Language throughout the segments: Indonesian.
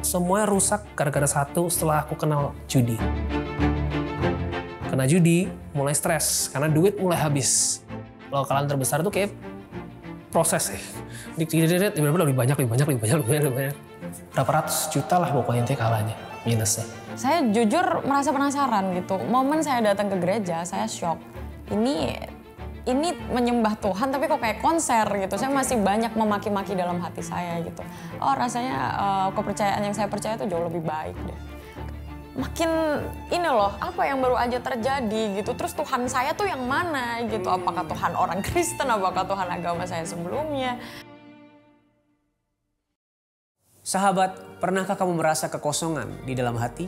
Semuanya rusak gara-gara satu setelah aku kenal judi. Kena judi, mulai stres karena duit mulai habis. Kalau kalian terbesar tuh kayak proses ya. Tiba-tiba lebih banyak. Berapa ratus juta lah pokoknya intinya kalahnya, minusnya. Saya jujur merasa penasaran gitu. Momen saya datang ke gereja, saya shock. Ini menyembah Tuhan tapi kok kayak konser gitu. Saya masih banyak memaki-maki dalam hati saya gitu. Oh rasanya kepercayaan yang saya percaya itu jauh lebih baik deh. Makin ini loh, apa yang baru aja terjadi gitu. Terus Tuhan saya tuh yang mana gitu. Apakah Tuhan orang Kristen, apakah Tuhan agama saya sebelumnya. Sahabat, pernahkah kamu merasa kekosongan di dalam hati?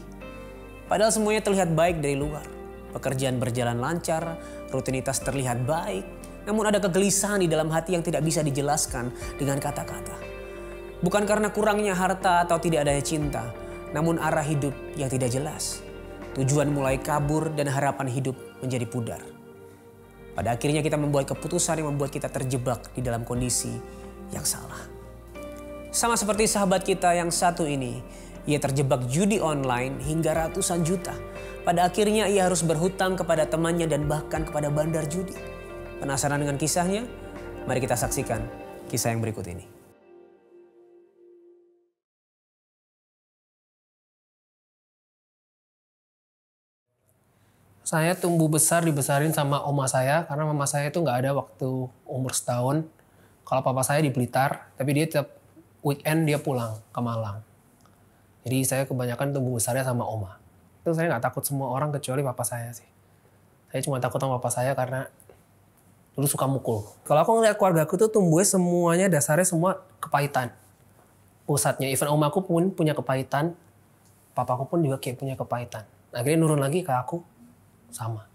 Padahal semuanya terlihat baik dari luar. Pekerjaan berjalan lancar, rutinitas terlihat baik, namun ada kegelisahan di dalam hati yang tidak bisa dijelaskan dengan kata-kata. Bukan karena kurangnya harta atau tidak adanya cinta, namun arah hidup yang tidak jelas. Tujuan mulai kabur dan harapan hidup menjadi pudar. Pada akhirnya kita membuat keputusan yang membuat kita terjebak di dalam kondisi yang salah. Sama seperti sahabat kita yang satu ini, ia terjebak judi online hingga ratusan juta. Pada akhirnya ia harus berhutang kepada temannya dan bahkan kepada bandar judi. Penasaran dengan kisahnya? Mari kita saksikan kisah yang berikut ini. Saya tumbuh besar dibesarin sama oma saya karena mama saya itu nggak ada waktu umur setahun. Kalau papa saya di Blitar, tapi dia tiap weekend dia pulang ke Malang. Jadi saya kebanyakan tumbuh besarnya sama oma. Itu saya nggak takut semua orang kecuali papa saya sih. Saya cuma takut sama papa saya karena dulu suka mukul. Kalau aku ngeliat keluarga aku tuh tumbuhnya semuanya dasarnya semua kepahitan. Pusatnya, even omaku pun punya kepahitan. Papaku pun juga kayak punya kepahitan. Akhirnya nurun lagi ke aku sama.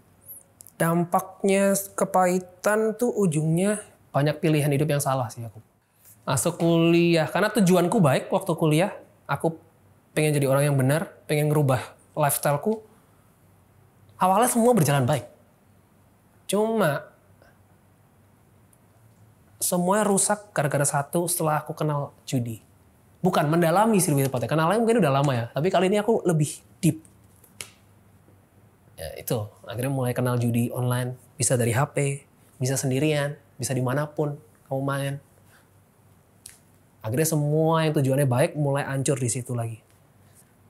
Dampaknya kepahitan tuh ujungnya banyak pilihan hidup yang salah sih aku. Masuk kuliah, karena tujuanku baik waktu kuliah. Aku pengen jadi orang yang benar, pengen ngerubah lifestyleku. Awalnya semua berjalan baik. Cuma semuanya rusak gara-gara satu setelah aku kenal judi. Bukan mendalami sih lebih tepatnya. Kenalnya mungkin udah lama ya, tapi kali ini aku lebih deep. Ya itu, akhirnya mulai kenal judi online. Bisa dari HP, bisa sendirian, bisa dimanapun kamu main. Akhirnya semua yang tujuannya baik mulai hancur di situ lagi.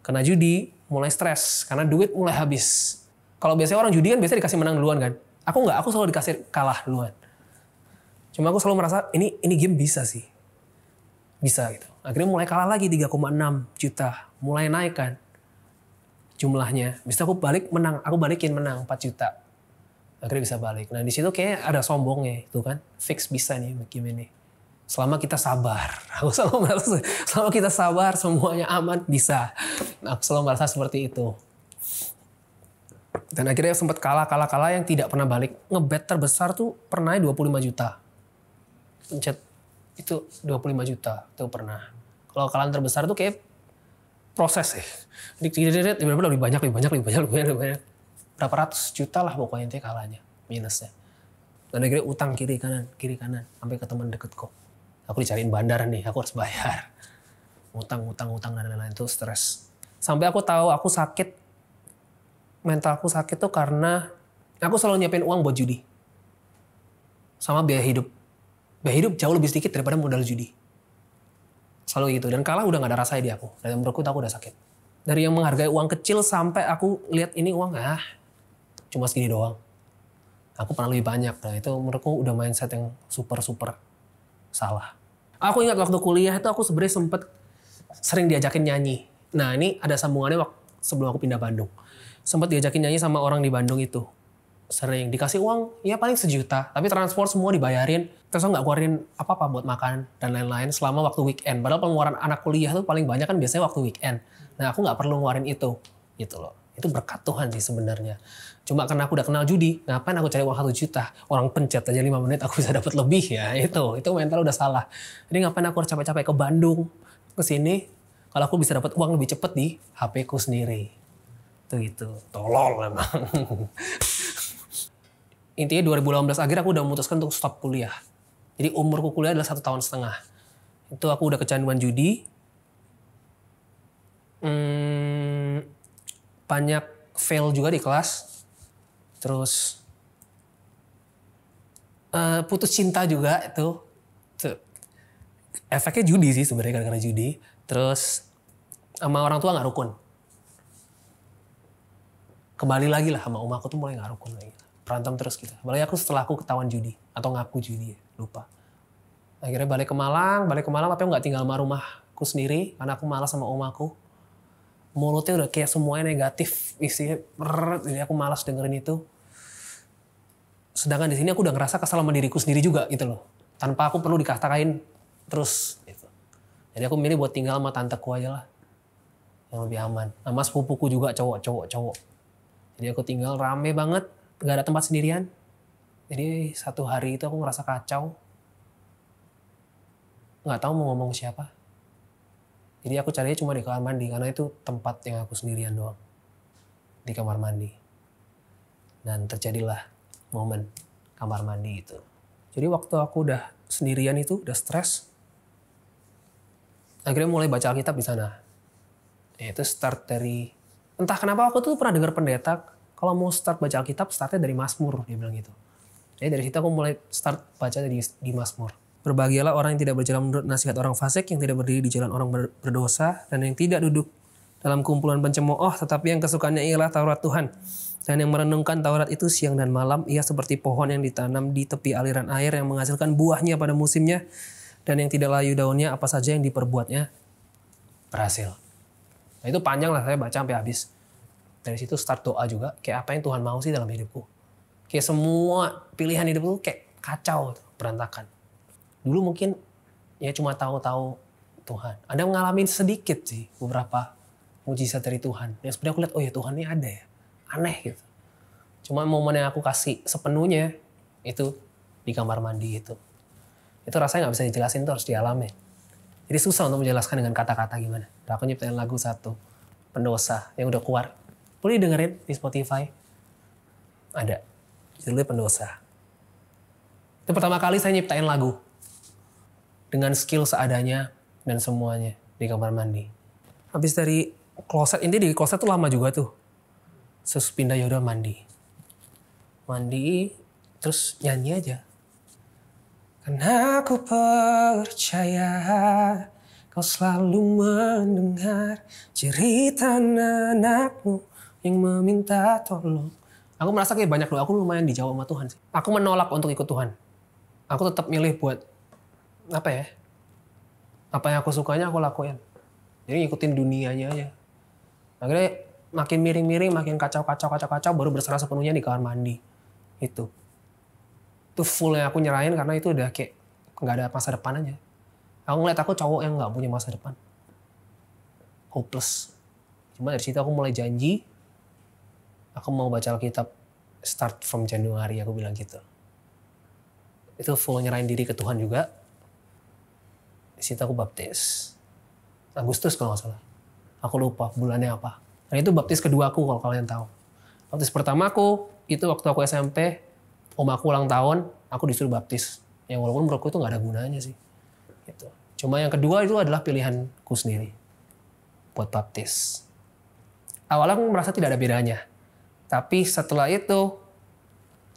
Kena judi, mulai stres karena duit mulai habis. Kalau biasanya orang judi kan biasanya dikasih menang duluan kan. Aku nggak, aku selalu dikasih kalah duluan. Cuma aku selalu merasa ini game bisa sih. Bisa gitu. Akhirnya mulai kalah lagi 3,6 juta. Mulai naik kan jumlahnya. Bisa aku balikin menang 4 juta. Akhirnya bisa balik. Nah di situ kayak ada sombongnya itu kan. Fix bisa nih game ini. Selama kita sabar. Aku selalu merasa selama kita sabar semuanya aman bisa. Aku selalu merasa seperti itu. Dan akhirnya sempat kalah yang tidak pernah balik. Ngebet terbesar tuh pernah 25 juta. Pencet itu 25 juta itu pernah. Kalau kalian terbesar tuh kayak proses ya. Tiba-tiba lebih banyak. Berapa ratus juta lah pokoknya intinya kalahnya, minusnya. Dan akhirnya utang kiri kanan sampai ke teman deketku. Aku dicariin bandar nih, aku harus bayar. Utang dan lain-lain itu stres. Sampai aku tahu aku sakit, mentalku sakit tuh karena aku selalu nyiapin uang buat judi. Sama biaya hidup. Biaya hidup jauh lebih sedikit daripada modal judi. Selalu gitu. Dan kalah udah gak ada rasanya di aku. Dan menurutku aku udah sakit. Dari yang menghargai uang kecil sampai aku lihat ini uang cuma segini doang. Aku pernah lebih banyak. Nah itu menurutku udah mindset yang super salah. Aku ingat waktu kuliah itu aku sebenarnya sering diajakin nyanyi. Nah ini ada sambungannya sebelum aku pindah Bandung. Sempat diajakin nyanyi sama orang di Bandung itu. Sering dikasih uang ya paling 1 juta. Tapi transport semua dibayarin. Terus aku gak keluarin apa-apa buat makan dan lain-lain selama waktu weekend. Padahal pengeluaran anak kuliah tuh paling banyak kan biasanya waktu weekend. Nah aku gak perlu ngeluarin itu. Gitu loh. Itu berkat Tuhan sih sebenarnya. Cuma karena aku udah kenal judi, ngapain aku cari uang 1 juta? Orang pencet aja 5 menit aku bisa dapat lebih ya. Itu mental udah salah. Jadi ngapain aku harus capek-capek ke Bandung, ke sini, kalau aku bisa dapat uang lebih cepet di HP ku sendiri. Itu gitu. Tolol emang. Intinya 2018 akhir aku udah memutuskan untuk stop kuliah. Jadi umurku kuliah adalah 1,5 tahun. Itu aku udah kecanduan judi. banyak fail juga di kelas. Terus putus cinta juga itu. Efeknya judi sih sebenarnya, gara-gara judi. Terus sama orang tua nggak rukun. Kembali lagi lah sama om aku tuh mulai nggak rukun lagi. Berantem terus gitu. Apalagi aku setelah aku ketahuan judi. Atau ngaku judi ya, lupa. Akhirnya balik ke Malang tapi aku nggak tinggal sama rumahku sendiri. Karena aku malas sama om aku. Mulutnya udah kayak semuanya negatif. Isinya jadi aku malas dengerin itu. Sedangkan di sini aku udah ngerasa kesal sama diriku sendiri juga gitu loh. Tanpa aku perlu dikatakan terus gitu. Jadi aku milih buat tinggal sama tanteku aja lah. Yang lebih aman. Sama sepupuku juga cowok. Jadi aku tinggal rame banget. Gak ada tempat sendirian. Jadi satu hari itu aku ngerasa kacau. Gak tahu mau ngomong siapa. Jadi aku carinya cuma di kamar mandi. Karena itu tempat yang aku sendirian doang. Di kamar mandi. Dan terjadilah momen kamar mandi itu. Jadi waktu aku udah sendirian itu, udah stres. Akhirnya mulai baca Alkitab di sana. Itu start dari, entah kenapa aku tuh pernah dengar pendeta, kalau mau start baca Alkitab, startnya dari Mazmur, dia bilang gitu. Jadi dari situ aku mulai start baca di Mazmur. Berbahagialah orang yang tidak berjalan menurut nasihat orang fasik, yang tidak berdiri di jalan orang berdosa, dan yang tidak duduk dalam kumpulan pencemooh, tetapi yang kesukaannya ialah Taurat Tuhan. Dan yang merenungkan Taurat itu siang dan malam, ia seperti pohon yang ditanam di tepi aliran air yang menghasilkan buahnya pada musimnya, dan yang tidak layu daunnya, apa saja yang diperbuatnya berhasil. Nah itu panjang lah, saya baca sampai habis. Dari situ start doa juga, kayak apa yang Tuhan mau sih dalam hidupku. Kayak semua pilihan hidupku kayak kacau, berantakan. Dulu mungkin ya cuma tahu-tahu Tuhan. Ada ngalamin sedikit sih beberapa mujizat dari Tuhan. Yang sebenarnya aku lihat, oh ya Tuhan ini ada ya. Aneh gitu. Cuma momen yang aku kasih sepenuhnya itu di kamar mandi itu. Itu rasanya gak bisa dijelasin, itu harus dialami. Jadi susah untuk menjelaskan dengan kata-kata gimana. Dan aku nyiptain lagu satu, Pendosa, yang udah keluar. Boleh dengerin di Spotify. Ada. Judulnya Pendosa. Itu pertama kali saya nyiptain lagu. Dengan skill seadanya dan semuanya di kamar mandi. Habis dari kloset, intinya di kloset tuh lama juga tuh. Terus pindah yaudah mandi, terus nyanyi aja. Karena aku percaya kau selalu mendengar cerita anakmu yang meminta tolong. Aku merasa kayak banyak doa aku lumayan dijawab sama Tuhan sih. Aku menolak untuk ikut Tuhan. Aku tetap milih buat apa yang aku sukanya aku lakuin. Jadi ngikutin dunianya aja. Akhirnya makin miring-miring, makin kacau, baru berserah sepenuhnya di kamar mandi. Itu full yang aku nyerahin karena itu udah kayak nggak ada masa depan aja. Aku ngeliat aku cowok yang nggak punya masa depan. Hopeless. Cuma dari situ aku mulai janji, aku mau baca Alkitab start from Januari, aku bilang gitu. Itu full nyerahin diri ke Tuhan juga. Di situ aku baptis. Agustus kalau nggak salah. Aku lupa bulannya apa. Dan itu baptis kedua aku kalau kalian tahu. Baptis pertama aku, itu waktu aku SMP, om aku ulang tahun, aku disuruh baptis. Yang walaupun menurutku itu gak ada gunanya sih. Gitu. Cuma yang kedua itu adalah pilihanku sendiri. Buat baptis. Awalnya aku merasa tidak ada bedanya. Tapi setelah itu,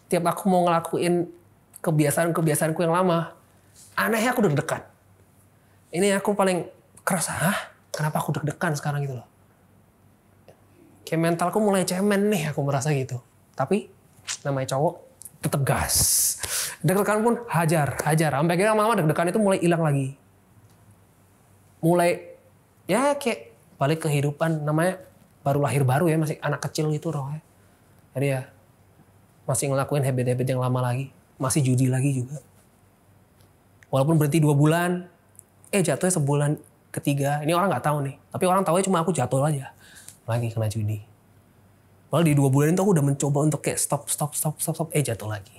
tiap aku mau ngelakuin kebiasaan-kebiasaanku yang lama, anehnya aku deg-degan. Ini aku paling kerasa, kenapa aku deg-degan sekarang gitu loh. Kayak mentalku mulai cemen nih, aku merasa gitu. Tapi namanya cowok tetap gas. Deg-degan pun hajar. Sampai kira lama-lama deg-degan itu mulai hilang lagi. Mulai ya kayak balik kehidupan, namanya baru lahir baru ya, masih anak kecil gitu rohnya. Jadi ya masih ngelakuin habit-habit yang lama lagi. Masih judi lagi juga. Walaupun berhenti 2 bulan, jatuhnya sebulan ketiga. Ini orang nggak tahu nih. Tapi orang tahu cuma aku jatuh aja. Lagi kena judi. Malah di 2 bulan itu aku udah mencoba untuk kayak stop, jatuh lagi.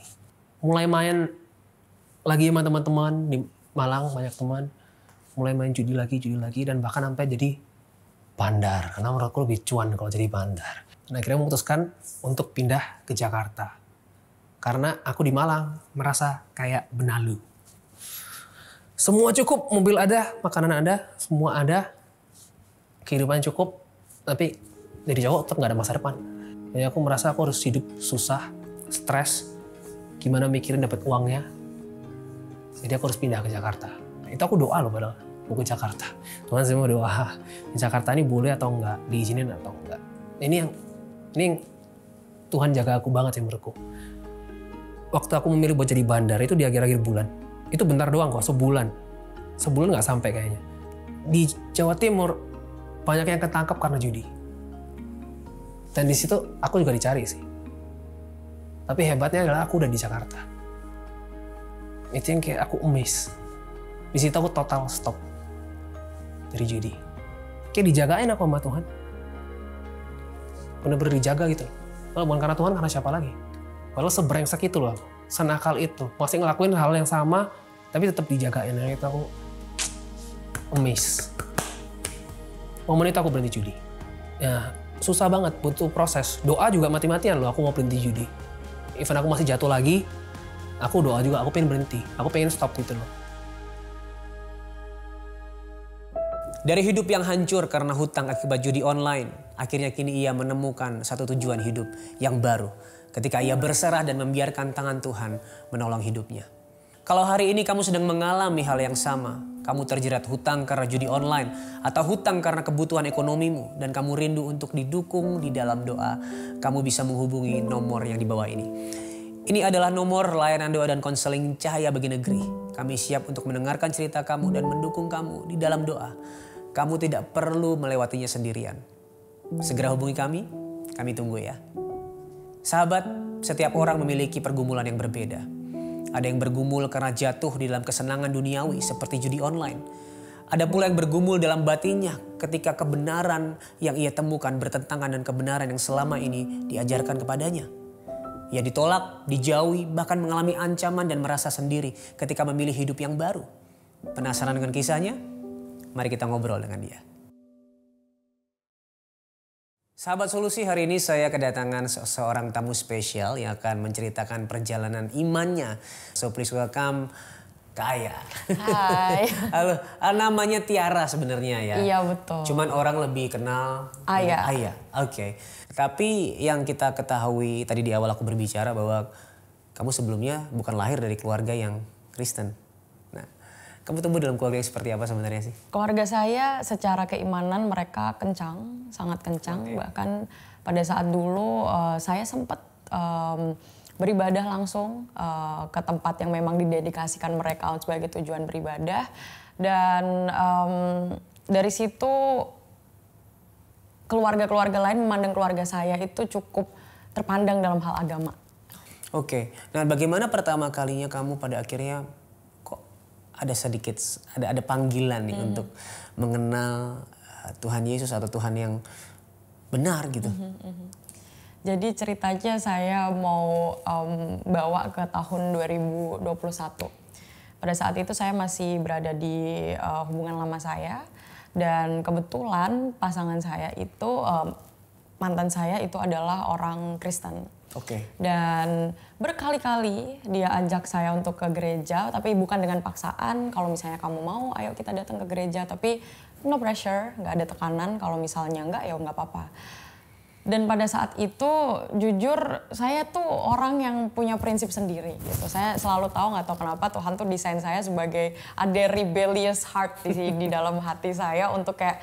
Mulai main lagi sama teman-teman di Malang, banyak teman. Mulai main judi lagi, dan bahkan sampai jadi bandar. Karena menurutku lebih cuan kalau jadi bandar. Dan akhirnya memutuskan untuk pindah ke Jakarta. Karena aku di Malang merasa kayak benalu. Semua cukup, mobil ada, makanan ada, semua ada. Kehidupan cukup. Tapi Jadi Jawa tetap nggak ada masa depan. Jadi aku merasa aku harus hidup susah, stres, gimana mikirin dapat uangnya. Jadi aku harus pindah ke Jakarta. Itu aku doa loh padahal, mau ke Jakarta. Tuhan saya mau doa, di Jakarta ini boleh atau enggak, diizinin atau enggak. Ini yang Tuhan jaga aku banget sih menurutku. Waktu aku memilih buat jadi bandar itu di akhir-akhir bulan. Itu bentar doang kok, sebulan. Sebulan nggak sampai kayaknya. Di Jawa Timur banyak yang ketangkep karena judi. Dan di situ aku juga dicari sih. Tapi hebatnya adalah aku udah di Jakarta. Itu yang kayak aku amazed. Di situ aku total stop dari judi. Kayak dijagain aku sama Tuhan. Bener-bener dijaga gitu. Kalau bukan karena Tuhan, karena siapa lagi? Padahal sebrengsek itu loh aku. Senakal itu. Masih ngelakuin hal yang sama, tapi tetap dijagain. Yang itu aku amazed. Momen itu aku berhenti judi. Ya, susah banget, butuh proses. Doa juga mati-matian loh, aku mau berhenti judi. Even aku masih jatuh lagi, aku doa juga, aku pengen berhenti. Aku pengen stop gitu loh. Dari hidup yang hancur karena hutang akibat judi online, akhirnya kini ia menemukan satu tujuan hidup yang baru ketika ia berserah dan membiarkan tangan Tuhan menolong hidupnya. Kalau hari ini kamu sedang mengalami hal yang sama, kamu terjerat hutang karena judi online atau hutang karena kebutuhan ekonomimu dan kamu rindu untuk didukung di dalam doa, kamu bisa menghubungi nomor yang di bawah ini. Ini adalah nomor layanan doa dan konseling Cahaya Bagi Negeri. Kami siap untuk mendengarkan cerita kamu dan mendukung kamu di dalam doa. Kamu tidak perlu melewatinya sendirian. Segera hubungi kami tunggu ya. Sahabat, setiap orang memiliki pergumulan yang berbeda. Ada yang bergumul karena jatuh di dalam kesenangan duniawi seperti judi online. Ada pula yang bergumul dalam batinnya ketika kebenaran yang ia temukan bertentangan dengan kebenaran yang selama ini diajarkan kepadanya. Ia ditolak, dijauhi, bahkan mengalami ancaman dan merasa sendiri ketika memilih hidup yang baru. Penasaran dengan kisahnya? Mari kita ngobrol dengan dia. Sahabat Solusi, hari ini saya kedatangan seorang tamu spesial yang akan menceritakan perjalanan imannya. So please welcome Kak Aya. Hai. Halo, namanya Tiara sebenarnya ya. Iya betul. Cuman orang lebih kenal Aya. Aya. Oke. Tapi yang kita ketahui tadi di awal aku berbicara bahwa kamu sebelumnya bukan lahir dari keluarga yang Kristen. Nah, kamu tumbuh dalam keluarga yang seperti apa sebenarnya sih? Keluarga saya secara keimanan mereka kencang, sangat kencang. Okay. Bahkan pada saat dulu saya sempat beribadah langsung ke tempat yang memang didedikasikan mereka sebagai tujuan beribadah. Dan dari situ keluarga-keluarga lain memandang keluarga saya itu cukup terpandang dalam hal agama. Oke. Nah, bagaimana pertama kalinya kamu pada akhirnya kok ada sedikit ada panggilan nih untuk mengenal Tuhan Yesus atau Tuhan yang benar gitu? Jadi ceritanya saya mau bawa ke tahun 2021. Pada saat itu saya masih berada di hubungan lama saya. Dan kebetulan pasangan saya itu, mantan saya itu adalah orang Kristen. Oke. Dan berkali-kali dia ajak saya untuk ke gereja, tapi bukan dengan paksaan. Kalau misalnya kamu mau, ayo kita datang ke gereja. Tapi no pressure, nggak ada tekanan. Kalau misalnya nggak, ya nggak apa-apa. Dan pada saat itu jujur saya tuh orang yang punya prinsip sendiri gitu. Saya selalu tahu nggak tahu kenapa Tuhan tuh desain saya sebagai ada rebellious heart di dalam hati saya untuk kayak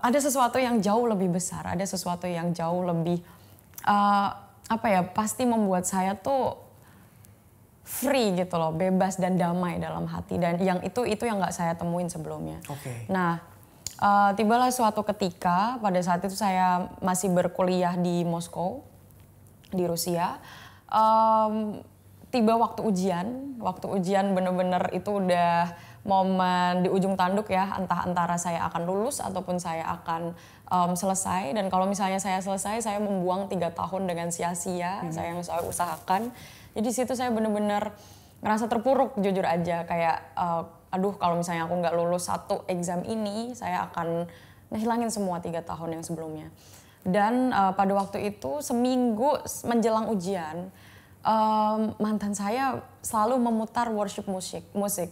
ada sesuatu yang jauh lebih besar, ada sesuatu yang jauh lebih pasti membuat saya tuh free gitu loh, bebas dan damai dalam hati, dan yang itu yang nggak saya temuin sebelumnya. Okay. Nah, tibalah suatu ketika pada saat itu saya masih berkuliah di Moskow, di Rusia. Tiba waktu ujian bener-bener itu udah momen di ujung tanduk ya, entah antara saya akan lulus ataupun saya akan selesai. Dan kalau misalnya saya selesai, saya membuang 3 tahun dengan sia-sia, saya yang saya usahakan. Jadi di situ saya bener-bener ngerasa terpuruk jujur aja, kayak aduh kalau misalnya aku nggak lulus satu exam ini, saya akan ngehilangin semua 3 tahun yang sebelumnya. Dan pada waktu itu seminggu menjelang ujian, mantan saya selalu memutar worship musik.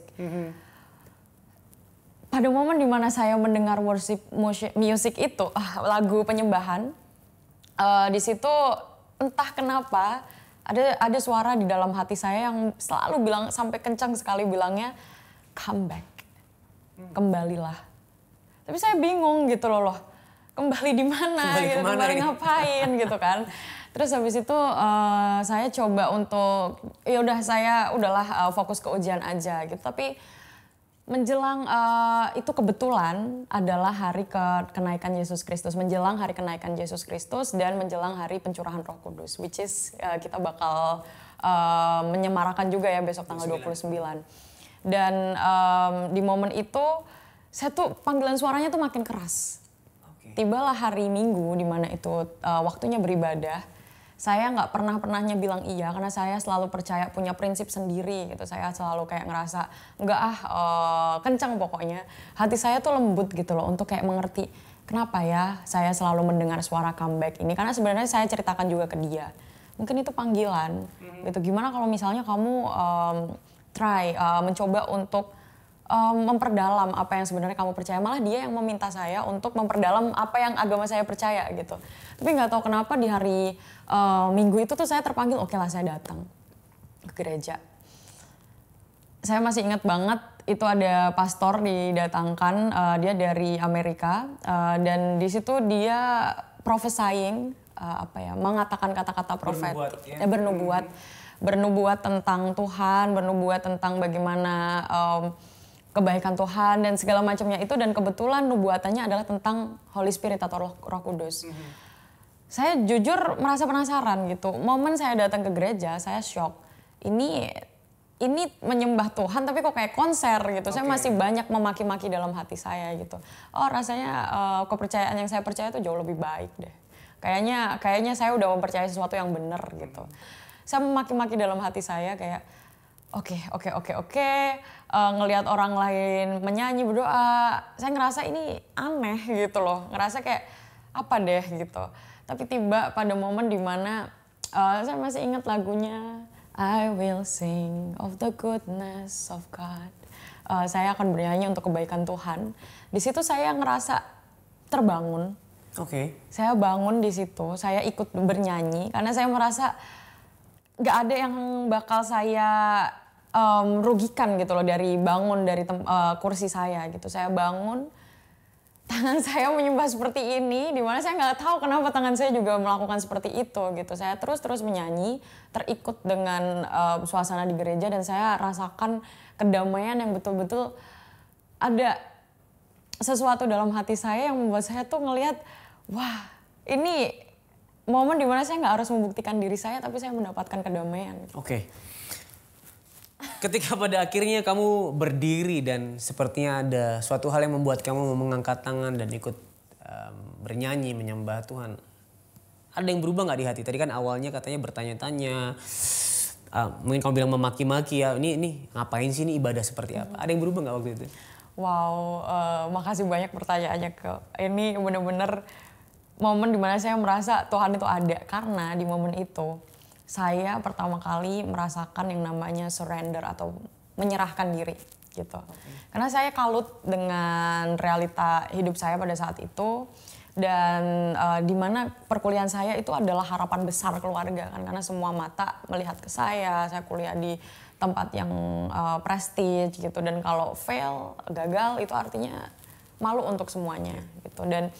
pada momen dimana saya mendengar worship music itu, lagu penyembahan, di situ entah kenapa ada suara di dalam hati saya yang selalu bilang, sampai kencang sekali bilangnya, come back, kembalilah. Tapi saya bingung gitu loh, kembali di mana, gitu, kembali ngapain gitu kan. Terus habis itu saya coba untuk, saya udahlah fokus ke ujian aja gitu. Tapi menjelang itu kebetulan adalah hari kenaikan Yesus Kristus, menjelang hari kenaikan Yesus Kristus dan menjelang hari pencurahan Roh Kudus, which is kita bakal menyemarakan juga ya besok tanggal 29. Dan di momen itu saya tuh panggilan suaranya tuh makin keras. Tibalah hari Minggu di mana itu waktunya beribadah. Saya nggak pernahnya bilang iya karena saya selalu percaya, punya prinsip sendiri gitu. Saya selalu kayak ngerasa kencang pokoknya. Hati saya tuh lembut gitu loh untuk kayak mengerti kenapa ya saya selalu mendengar suara comeback ini. Karena sebenarnya saya ceritakan juga ke dia. Mungkin itu panggilan gitu. Gimana kalau misalnya kamu mencoba untuk memperdalam apa yang sebenarnya kamu percaya. Malah dia yang meminta saya untuk memperdalam apa yang agama saya percaya gitu. Tapi nggak tahu kenapa di hari Minggu itu tuh saya terpanggil, oke lah saya datang ke gereja. Saya masih ingat banget itu ada pastor didatangkan, dia dari Amerika dan di situ dia prophesying, mengatakan kata-kata profet, bernubuat tentang Tuhan, bernubuat tentang bagaimana kebaikan Tuhan dan segala macamnya itu, dan kebetulan nubuatannya adalah tentang Holy Spirit atau Roh Kudus. Saya jujur merasa penasaran gitu. Momen saya datang ke gereja, saya shock. Ini menyembah Tuhan tapi kok kayak konser gitu. Saya masih banyak memaki-maki dalam hati saya gitu. Oh, rasanya kepercayaan yang saya percaya itu jauh lebih baik deh. Kayaknya saya udah mempercayai sesuatu yang benar gitu. Saya memaki-maki dalam hati saya kayak oke. Ngelihat orang lain menyanyi, berdoa, saya ngerasa ini aneh gitu loh. Ngerasa kayak apa deh gitu. Tapi tiba pada momen dimana saya masih ingat lagunya I will sing of the goodness of God. Saya akan bernyanyi untuk kebaikan Tuhan. Di situ saya ngerasa terbangun. Saya bangun di situ, saya ikut bernyanyi karena saya merasa nggak ada yang bakal saya rugikan gitu loh dari bangun dari kursi saya gitu. Saya bangun, tangan saya menyembah seperti ini, dimana saya nggak tahu kenapa tangan saya juga melakukan seperti itu gitu. Saya terus menyanyi, terikut dengan suasana di gereja, dan saya rasakan kedamaian yang betul-betul ada sesuatu dalam hati saya yang membuat saya tuh ngelihat, wah ini momen dimana saya nggak harus membuktikan diri saya, tapi saya mendapatkan kedamaian. Ketika pada akhirnya kamu berdiri dan sepertinya ada suatu hal yang membuat kamu mengangkat tangan dan ikut bernyanyi menyembah Tuhan, ada yang berubah nggak di hati? Tadi kan awalnya katanya bertanya-tanya, mungkin kamu bilang memaki-maki ya, ini ngapain sih, ini ibadah seperti apa? Ada yang berubah nggak waktu itu? Wow, makasih banyak pertanyaannya ini bener-bener momen dimana saya merasa Tuhan itu ada, karena di momen itu saya pertama kali merasakan yang namanya surrender atau menyerahkan diri gitu. Karena saya kalut dengan realita hidup saya pada saat itu, dan di mana perkuliahan saya itu adalah harapan besar keluarga kan, karena semua mata melihat ke saya kuliah di tempat yang prestige gitu, dan kalau fail, gagal itu artinya malu untuk semuanya gitu. Dan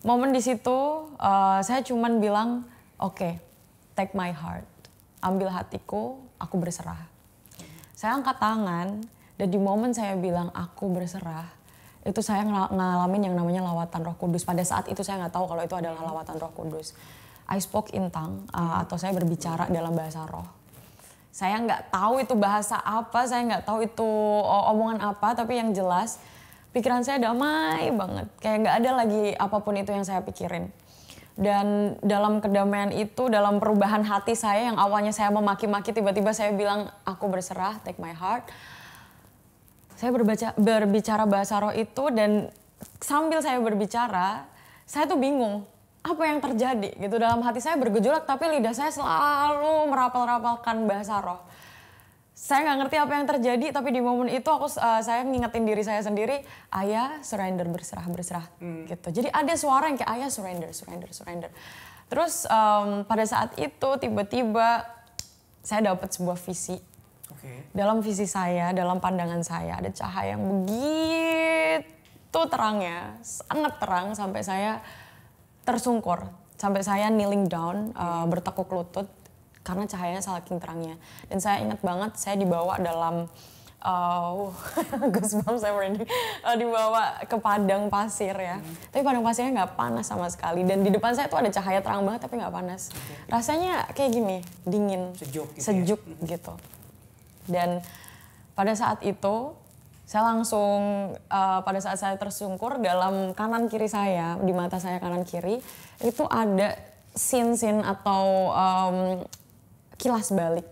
momen di situ saya cuman bilang, oke, take my heart, ambil hatiku, aku berserah. Saya angkat tangan, dan di momen saya bilang aku berserah, itu saya ngalamin yang namanya lawatan Roh Kudus. Pada saat itu saya nggak tahu kalau itu adalah lawatan Roh Kudus. I spoke in tongue, atau saya berbicara dalam bahasa roh. Saya nggak tahu itu bahasa apa, saya nggak tahu itu omongan apa, tapi yang jelas pikiran saya damai banget. Kayak nggak ada lagi apapun itu yang saya pikirin. Dan dalam kedamaian itu, dalam perubahan hati saya yang awalnya saya memaki-maki, tiba-tiba saya bilang aku berserah, take my heart. Saya berbicara bahasa roh itu, dan sambil saya berbicara, saya tuh bingung apa yang terjadi gitu. Dalam hati saya bergejolak, tapi lidah saya selalu merapal-rapalkan bahasa roh. Saya nggak ngerti apa yang terjadi, tapi di momen itu saya ngingetin diri saya sendiri, ayah surrender, berserah gitu. Jadi ada suara yang kayak ayah surrender. Terus pada saat itu tiba-tiba saya dapat sebuah visi. Dalam visi saya, dalam pandangan saya ada cahaya yang begitu terangnya, sangat terang sampai saya tersungkur, sampai saya kneeling down, bertekuk lutut karena cahayanya saking terangnya. Dan saya ingat banget saya dibawa dalam goosebumps saya merinding, dibawa ke padang pasir ya. Tapi padang pasirnya nggak panas sama sekali. Dan di depan saya tuh ada cahaya terang banget tapi nggak panas. Rasanya kayak gini, dingin, sejuk gitu. Dan pada saat itu saya langsung, pada saat saya tersungkur dalam kanan kiri saya, di mata saya kanan kiri, itu ada scene atau kilas balik.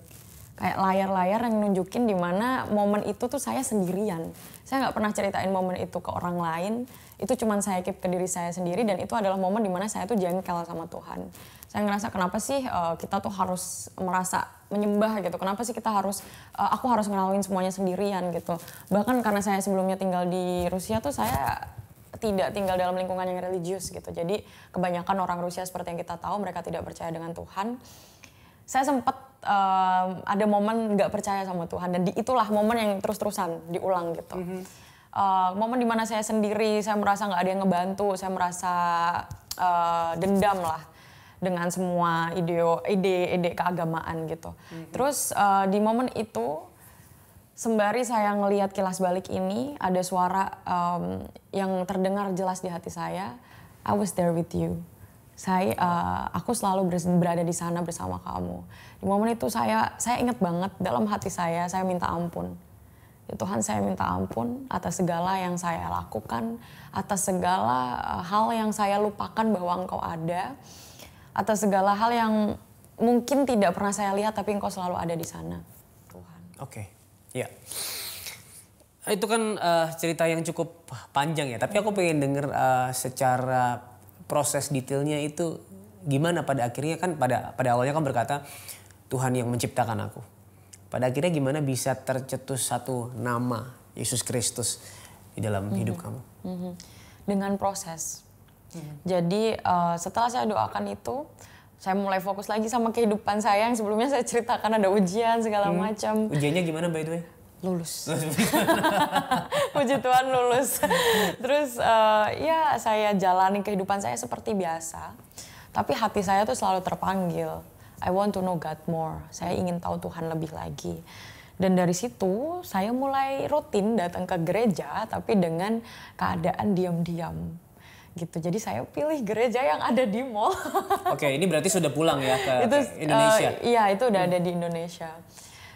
Kayak layar-layar yang nunjukin di mana momen itu tuh saya sendirian. Saya nggak pernah ceritain momen itu ke orang lain. Itu cuman saya keep ke diri saya sendiri dan itu adalah momen di mana saya tuh jengkel sama Tuhan. Saya ngerasa kenapa sih kita tuh harus merasa menyembah gitu. Kenapa sih kita harus, aku harus ngelaluin semuanya sendirian gitu. Bahkan karena saya sebelumnya tinggal di Rusia tuh saya tidak tinggal dalam lingkungan yang religius gitu. Jadi kebanyakan orang Rusia seperti yang kita tahu mereka tidak percaya dengan Tuhan. Saya sempat ada momen nggak percaya sama Tuhan dan itulah momen yang terus-terusan diulang gitu. Momen dimana saya sendiri, saya merasa nggak ada yang ngebantu, saya merasa dendam lah dengan semua ide keagamaan gitu. Terus di momen itu sembari saya ngelihat kilas balik ini ada suara yang terdengar jelas di hati saya, I was there with you. Aku selalu berada di sana bersama kamu. Di momen itu saya ingat banget dalam hati saya minta ampun. Ya Tuhan, saya minta ampun atas segala yang saya lakukan, atas segala hal yang saya lupakan bahwa Engkau ada, atas segala hal yang mungkin tidak pernah saya lihat tapi Engkau selalu ada di sana, Tuhan. Oke, ya. Itu kan cerita yang cukup panjang ya, tapi aku pengen denger secara proses detailnya itu gimana pada akhirnya. Kan pada awalnya kan berkata Tuhan yang menciptakan aku. Pada akhirnya gimana bisa tercetus satu nama Yesus Kristus di dalam hidup kamu? Dengan proses. Jadi setelah saya doakan itu, saya mulai fokus lagi sama kehidupan saya yang sebelumnya saya ceritakan ada ujian segala macam. Ujiannya gimana by the way? Lulus. Puji Tuhan lulus. Terus ya saya jalani kehidupan saya seperti biasa. Tapi hati saya tuh selalu terpanggil. I want to know God more. Saya ingin tahu Tuhan lebih lagi. Dan dari situ saya mulai rutin datang ke gereja tapi dengan keadaan diam-diam. Gitu. Jadi saya pilih gereja yang ada di mall. Oke, ini berarti sudah pulang ya ke Indonesia? Iya, itu udah ada di Indonesia.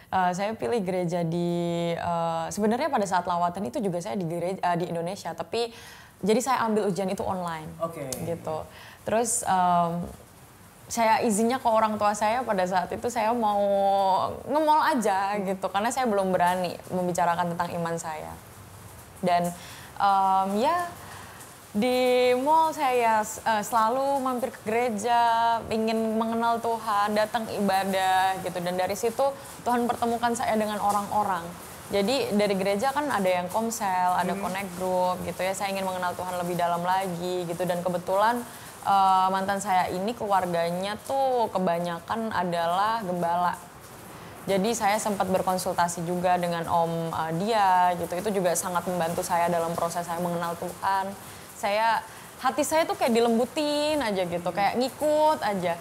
Saya pilih gereja di sebenarnya pada saat lawatan itu juga saya di Indonesia, tapi jadi saya ambil ujian itu online. Gitu. Terus saya izinnya ke orang tua saya pada saat itu saya mau nge-mall aja gitu karena saya belum berani membicarakan tentang iman saya. Dan ya di mall saya selalu mampir ke gereja, ingin mengenal Tuhan, datang ibadah gitu. Dan dari situ Tuhan pertemukan saya dengan orang-orang. Jadi dari gereja kan ada yang komsel, ada connect group gitu ya. Saya ingin mengenal Tuhan lebih dalam lagi gitu. Dan kebetulan mantan saya ini keluarganya tuh kebanyakan adalah gembala. Jadi saya sempat berkonsultasi juga dengan om dia gitu. Itu juga sangat membantu saya dalam proses saya mengenal Tuhan. Hati saya tuh kayak dilembutin aja gitu, kayak ngikut aja.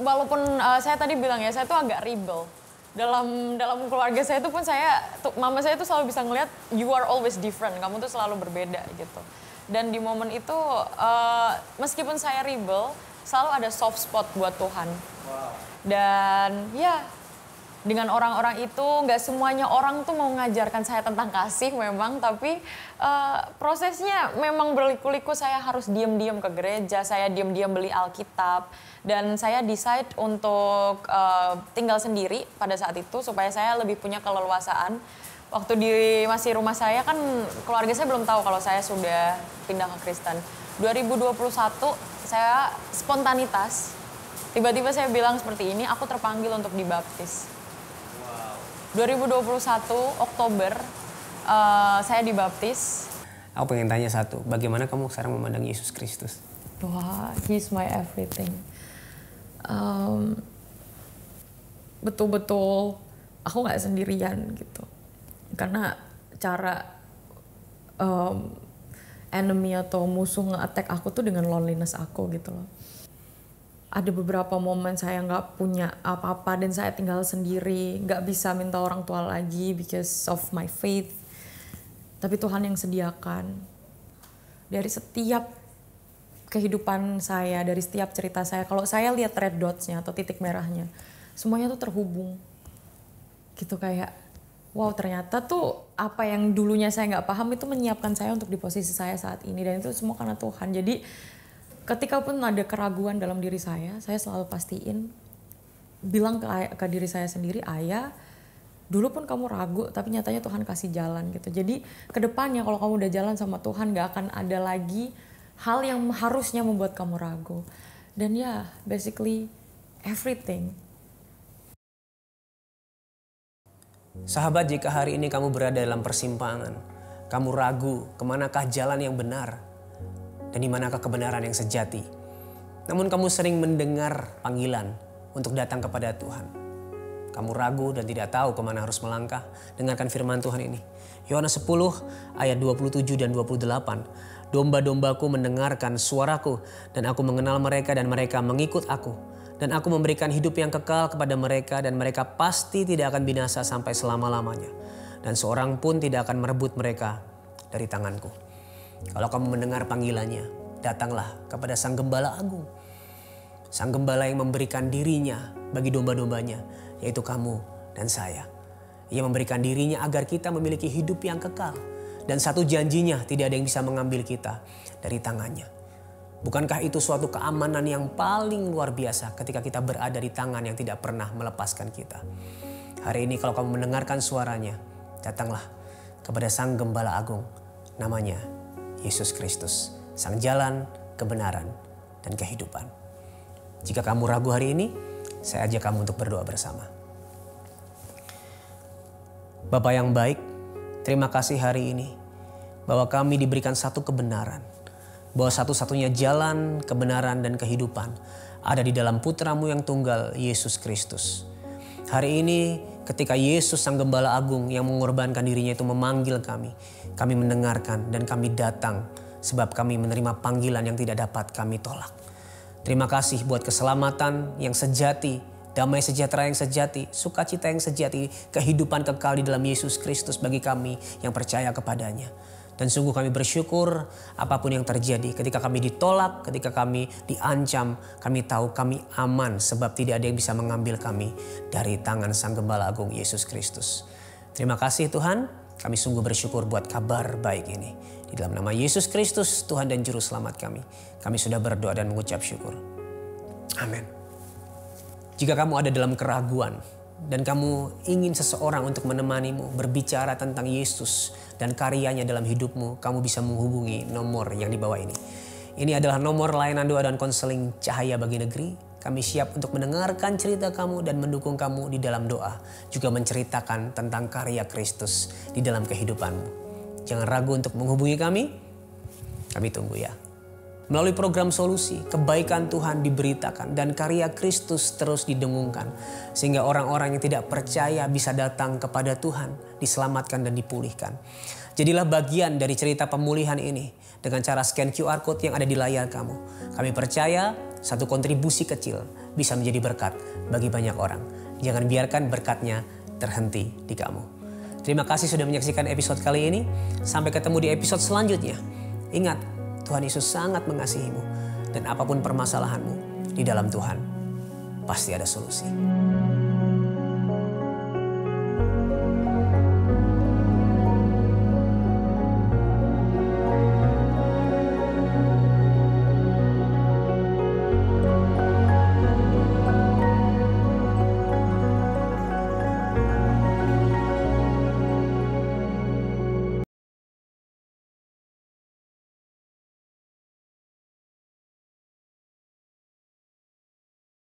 Walaupun saya tadi bilang ya, saya tuh agak rebel. Dalam keluarga saya tuh pun mama saya tuh selalu bisa ngelihat you are always different, kamu tuh selalu berbeda gitu. Dan di momen itu meskipun saya rebel, selalu ada soft spot buat Tuhan. Dan ya dengan orang-orang itu nggak semuanya orang tuh mau mengajarkan saya tentang kasih memang, tapi prosesnya memang berliku-liku. Saya harus diam-diam ke gereja, saya diam-diam beli Alkitab, dan saya decide untuk tinggal sendiri pada saat itu supaya saya lebih punya keleluasaan. Waktu masih rumah saya kan keluarga saya belum tahu kalau saya sudah pindah ke Kristen. 2021 saya spontanitas, tiba-tiba saya bilang seperti ini, aku terpanggil untuk dibaptis. 2021 Oktober saya dibaptis. Aku pengen tanya satu, bagaimana kamu sekarang memandang Yesus Kristus? Wah, He's my everything. Betul-betul aku nggak sendirian gitu. Karena cara enemy atau musuh nge-attack aku tuh dengan loneliness aku gitu loh. Ada beberapa momen saya nggak punya apa-apa dan saya tinggal sendiri, nggak bisa minta orang tua lagi because of my faith. Tapi Tuhan yang sediakan. Dari setiap kehidupan saya, dari setiap cerita saya, kalau saya lihat red dots-nya atau titik merahnya, semuanya tuh terhubung. Gitu kayak, wow ternyata tuh apa yang dulunya saya nggak paham itu menyiapkan saya untuk di posisi saya saat ini. Dan itu semua karena Tuhan. Jadi ketika pun ada keraguan dalam diri saya selalu pastiin, bilang ke diri saya sendiri, Ayah, dulu pun kamu ragu, tapi nyatanya Tuhan kasih jalan gitu. Jadi kedepannya kalau kamu udah jalan sama Tuhan, gak akan ada lagi hal yang harusnya membuat kamu ragu. Dan ya, basically everything. Sahabat, jika hari ini kamu berada dalam persimpangan, kamu ragu kemanakah jalan yang benar, dan di manakah kebenaran yang sejati. Namun kamu sering mendengar panggilan untuk datang kepada Tuhan. Kamu ragu dan tidak tahu kemana harus melangkah. Dengarkan firman Tuhan ini. Yohanes 10 ayat 27 dan 28. Domba-dombaku mendengarkan suaraku dan aku mengenal mereka dan mereka mengikut aku. Dan aku memberikan hidup yang kekal kepada mereka dan mereka pasti tidak akan binasa sampai selama-lamanya. Dan seorang pun tidak akan merebut mereka dari tanganku. Kalau kamu mendengar panggilannya, datanglah kepada Sang Gembala Agung. Sang Gembala yang memberikan dirinya bagi domba-dombanya, yaitu kamu dan saya. Ia memberikan dirinya agar kita memiliki hidup yang kekal. Dan satu janjinya, tidak ada yang bisa mengambil kita dari tangannya. Bukankah itu suatu keamanan yang paling luar biasa ketika kita berada di tangan yang tidak pernah melepaskan kita. Hari ini kalau kamu mendengarkan suaranya, datanglah kepada Sang Gembala Agung. Namanya Yesus Kristus, Sang Jalan, Kebenaran, dan Kehidupan. Jika kamu ragu hari ini, saya ajak kamu untuk berdoa bersama. Bapa yang baik, terima kasih hari ini bahwa kami diberikan satu kebenaran. Bahwa satu-satunya jalan, kebenaran, dan kehidupan ada di dalam Putra-Mu yang tunggal, Yesus Kristus. Hari ini ketika Yesus Sang Gembala Agung yang mengorbankan dirinya itu memanggil kami mendengarkan dan kami datang sebab kami menerima panggilan yang tidak dapat kami tolak. Terima kasih buat keselamatan yang sejati, damai sejahtera yang sejati, sukacita yang sejati, kehidupan kekal di dalam Yesus Kristus bagi kami yang percaya kepadanya. Dan sungguh kami bersyukur apapun yang terjadi ketika kami ditolak, ketika kami diancam, kami tahu kami aman sebab tidak ada yang bisa mengambil kami dari tangan Sang Gembala Agung Yesus Kristus. Terima kasih Tuhan. Kami sungguh bersyukur buat kabar baik ini. Di dalam nama Yesus Kristus, Tuhan dan Juru Selamat kami sudah berdoa dan mengucap syukur. Amin. Jika kamu ada dalam keraguan dan kamu ingin seseorang untuk menemanimu berbicara tentang Yesus dan karyanya dalam hidupmu, kamu bisa menghubungi nomor yang di bawah ini. Ini adalah nomor layanan doa dan konseling Cahaya Bagi Negeri. Kami siap untuk mendengarkan cerita kamu dan mendukung kamu di dalam doa. Juga menceritakan tentang karya Kristus di dalam kehidupanmu. Jangan ragu untuk menghubungi kami. Kami tunggu ya. Melalui program Solusi, kebaikan Tuhan diberitakan dan karya Kristus terus didengungkan. Sehingga orang-orang yang tidak percaya bisa datang kepada Tuhan, diselamatkan dan dipulihkan. Jadilah bagian dari cerita pemulihan ini dengan cara scan QR Code yang ada di layar kamu. Kami percaya satu kontribusi kecil bisa menjadi berkat bagi banyak orang. Jangan biarkan berkatnya terhenti di kamu. Terima kasih sudah menyaksikan episode kali ini. Sampai ketemu di episode selanjutnya. Ingat, Tuhan Yesus sangat mengasihimu. Dan apapun permasalahanmu, di dalam Tuhan pasti ada solusi.